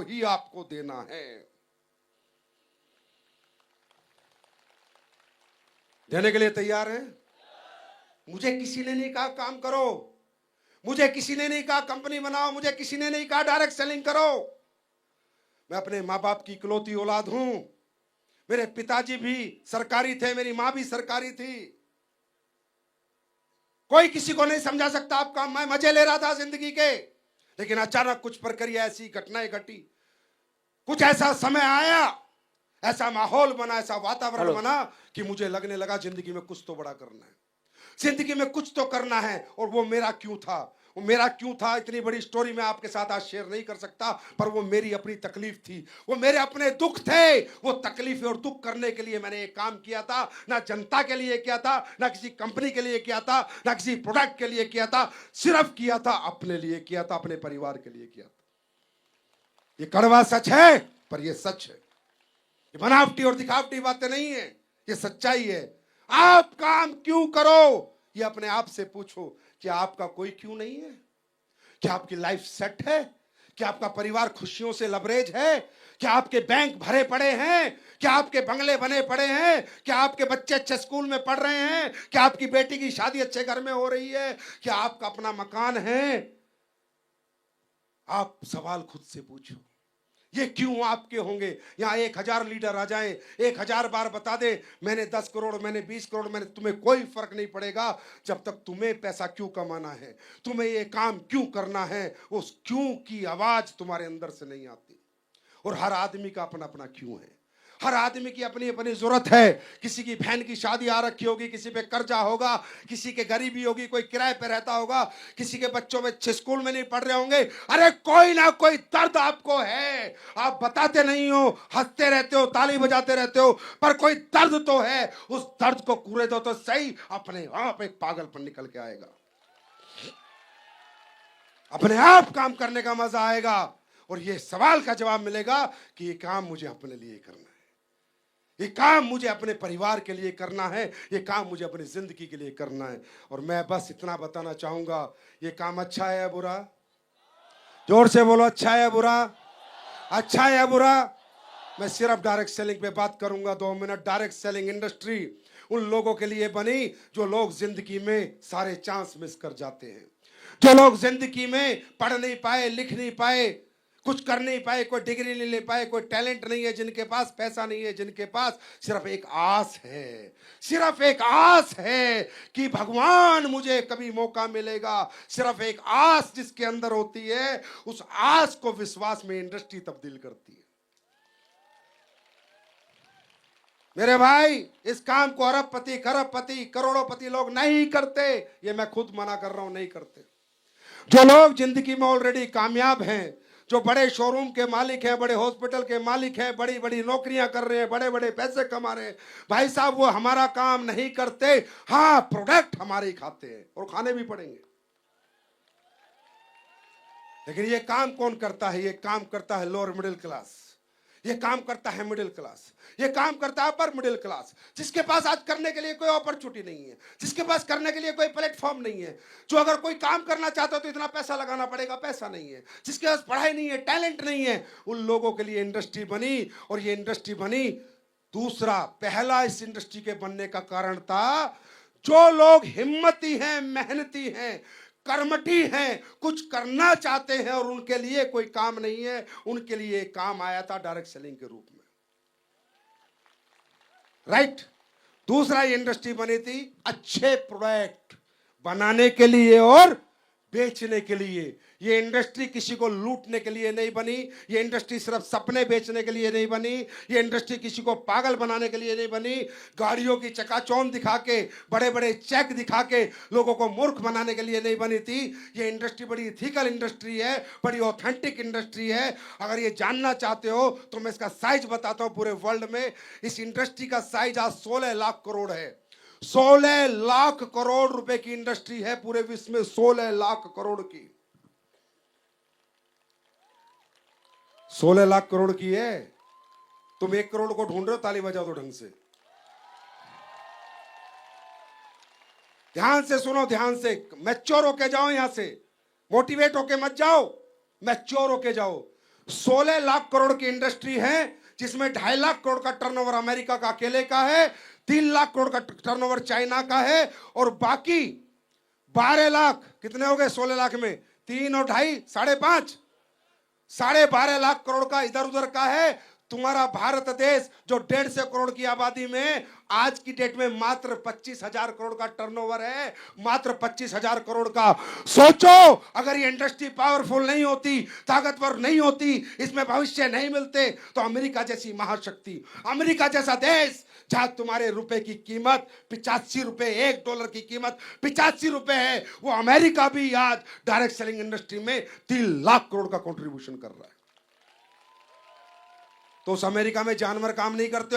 ही आपको देना है। देने के लिए तैयार हैं? मुझे किसी ने नहीं कहा काम करो, मुझे किसी ने नहीं कहा कंपनी बनाओ, मुझे किसी ने नहीं कहा डायरेक्ट सेलिंग करो। मैं अपने माँ बाप की इकलौती औलाद हूं। मेरे पिताजी भी सरकारी थे, मेरी मां भी सरकारी थी। कोई किसी को नहीं समझा सकता आपका। मैं मजे ले रहा था जिंदगी के, लेकिन अचानक कुछ प्रक्रिया ऐसी घटनाएं घटी, कुछ ऐसा समय आया, ऐसा माहौल बना, ऐसा वातावरण बना कि मुझे लगने लगा जिंदगी में कुछ तो बड़ा करना है, जिंदगी में कुछ तो करना है। और वो मेरा क्यों था, वो मेरा क्यों था, इतनी बड़ी स्टोरी मैं आपके साथ आज शेयर नहीं कर सकता, पर वो मेरी अपनी तकलीफ थी, वो मेरे अपने दुख थे। वो तकलीफ और दुख करने के लिए मैंने एक काम किया था। ना जनता के लिए किया था, ना किसी कंपनी के लिए किया था, ना किसी प्रोडक्ट के लिए किया था, सिर्फ किया था अपने लिए किया था, अपने परिवार के लिए किया था। ये कड़वा सच है, पर ये सच है। ये बनावटी और दिखावटी बातें नहीं है, ये सच्चाई है। आप काम क्यों करो, ये अपने आप से पूछो। क्या आपका कोई क्यों नहीं है? क्या आपकी लाइफ सेट है? क्या आपका परिवार खुशियों से लबरेज है? क्या आपके बैंक भरे पड़े हैं? क्या आपके बंगले बने पड़े हैं? क्या आपके बच्चे अच्छे स्कूल में पढ़ रहे हैं? क्या आपकी बेटी की शादी अच्छे घर में हो रही है? क्या आपका अपना मकान है? आप सवाल खुद से पूछो। ये क्यों आपके होंगे? यहां 1000 लीडर आ जाएं, 1000 बार बता दे मैंने 10 करोड़, मैंने 20 करोड़, मैंने, तुम्हें कोई फर्क नहीं पड़ेगा जब तक तुम्हें पैसा क्यों कमाना है, तुम्हें ये काम क्यों करना है, उस क्यों की आवाज तुम्हारे अंदर से नहीं आती। और हर आदमी का अपना अपना क्यों है, हर आदमी की अपनी अपनी जरूरत है। किसी की बहन की शादी आ रखी होगी, किसी पे कर्जा होगा, किसी के गरीबी होगी, कोई किराए पे रहता होगा, किसी के बच्चों में अच्छे स्कूल में नहीं पढ़ रहे होंगे। अरे कोई ना कोई दर्द आपको है, आप बताते नहीं हो, हंसते रहते हो, ताली बजाते रहते हो, पर कोई दर्द तो है। उस दर्द को कूरे दो तो सही, अपने आप एक पागलपन निकल के आएगा, अपने आप काम करने का मजा आएगा। और ये सवाल का जवाब मिलेगा कि ये काम मुझे अपने लिए करना है, ये काम मुझे अपने परिवार के लिए करना है, ये काम मुझे अपनी जिंदगी के लिए करना है। और मैं बस इतना बताना चाहूंगा, ये काम अच्छा है या बुरा? जोर से बोलो, अच्छा है या बुरा? अच्छा है या बुरा? मैं सिर्फ डायरेक्ट सेलिंग पे बात करूंगा 2 मिनट। डायरेक्ट सेलिंग इंडस्ट्री उन लोगों के लिए बनी जो लोग जिंदगी में सारे चांस मिस कर जाते हैं, जो लोग जिंदगी में पढ़ नहीं पाए, लिख नहीं पाए, कुछ कर नहीं पाए, कोई डिग्री नहीं ले पाए, कोई टैलेंट नहीं है, जिनके पास पैसा नहीं है, जिनके पास सिर्फ एक आस है, सिर्फ एक आस है कि भगवान मुझे कभी मौका मिलेगा। सिर्फ एक आस जिसके अंदर होती है, उस आस को विश्वास में इंडस्ट्री तब्दील करती है। मेरे भाई, इस काम को अरबपति, खरबपति, करोड़ोंपति लोग नहीं करते, ये मैं खुद मना कर रहा हूं, नहीं करते। जो लोग जिंदगी में ऑलरेडी कामयाब हैं, जो बड़े शोरूम के मालिक हैं, बड़े हॉस्पिटल के मालिक हैं, बड़ी बड़ी नौकरियां कर रहे हैं, बड़े बड़े पैसे कमा रहे हैं, भाई साहब वो हमारा काम नहीं करते। हाँ, प्रोडक्ट हमारे ही खाते हैं और खाने भी पड़ेंगे, लेकिन ये काम कौन करता है? ये काम करता है लोअर मिडिल क्लास, ये काम करता है मिडिल क्लास, ये काम करता है अपर मिडिल क्लास, जिसके पास आज करने के लिए कोई अपॉर्चुनिटी नहीं है, जिसके पास करने के लिए कोई प्लेटफॉर्म नहीं है, जो अगर कोई काम करना चाहता हो तो इतना पैसा लगाना पड़ेगा, पैसा नहीं है, जिसके पास पढ़ाई नहीं है, टैलेंट नहीं है, उन लोगों के लिए इंडस्ट्री बनी। और ये इंडस्ट्री बनी, दूसरा पहला इस इंडस्ट्री के बनने का कारण था, जो लोग हिम्मती हैं, मेहनती हैं, कर्मठी हैं, कुछ करना चाहते हैं और उनके लिए कोई काम नहीं है, उनके लिए काम आया था डायरेक्ट सेलिंग के रूप में। राइट? दूसरा ये इंडस्ट्री बनी थी अच्छे प्रोडक्ट बनाने के लिए और बेचने के लिए। ये इंडस्ट्री किसी को लूटने के लिए नहीं बनी, ये इंडस्ट्री सिर्फ सपने बेचने के लिए नहीं बनी, ये इंडस्ट्री किसी को पागल बनाने के लिए नहीं बनी, गाड़ियों की चकाचौंध दिखा के, बड़े बड़े चेक दिखा के लोगों को मूर्ख बनाने के लिए नहीं बनी थी। ये इंडस्ट्री बड़ी इथिकल इंडस्ट्री है, बड़ी ऑथेंटिक इंडस्ट्री है। अगर ये जानना चाहते हो तो मैं इसका साइज बताता हूं। पूरे वर्ल्ड में इस इंडस्ट्री का साइज आज 16 लाख करोड़ है। 16 लाख करोड़ रुपए की इंडस्ट्री है पूरे विश्व में, 16 लाख करोड़ की, 16 लाख करोड़ की है। तुम 1 करोड़ को ढूंढ रहे हो, ताली बजा दो ढंग से। ध्यान से सुनो, ध्यान से, मैच्योर होके जाओ, यहां से मोटिवेट होके मत जाओ, मैच्योर होके जाओ। 16 लाख करोड़ की इंडस्ट्री है, जिसमें 2.5 लाख करोड़ का टर्नओवर अमेरिका का अकेले का है, 3 लाख करोड़ का टर्नओवर चाइना का है, और बाकी 12 लाख, कितने हो गए 16 लाख में, 3 और 2.5, 5.5, 12.5 लाख करोड़ का इधर उधर का है। तुम्हारा भारत देश जो 150 करोड़ की आबादी में आज की डेट में मात्र 25,000 करोड़ का टर्नओवर है, मात्र 25,000 करोड़ का। सोचो, अगर ये इंडस्ट्री पावरफुल नहीं होती, ताकतवर नहीं होती, इसमें भविष्य नहीं मिलते, तो अमेरिका जैसी महाशक्ति, अमेरिका जैसा देश, जहां तुम्हारे रुपए की कीमत 85 रुपए, $1 की कीमत 85 रुपए है, वो अमेरिका भी आज डायरेक्ट सेलिंग इंडस्ट्री में 3 लाख करोड़ का कंट्रीब्यूशन कर रहा है। तो उस अमेरिका में जानवर काम नहीं करते।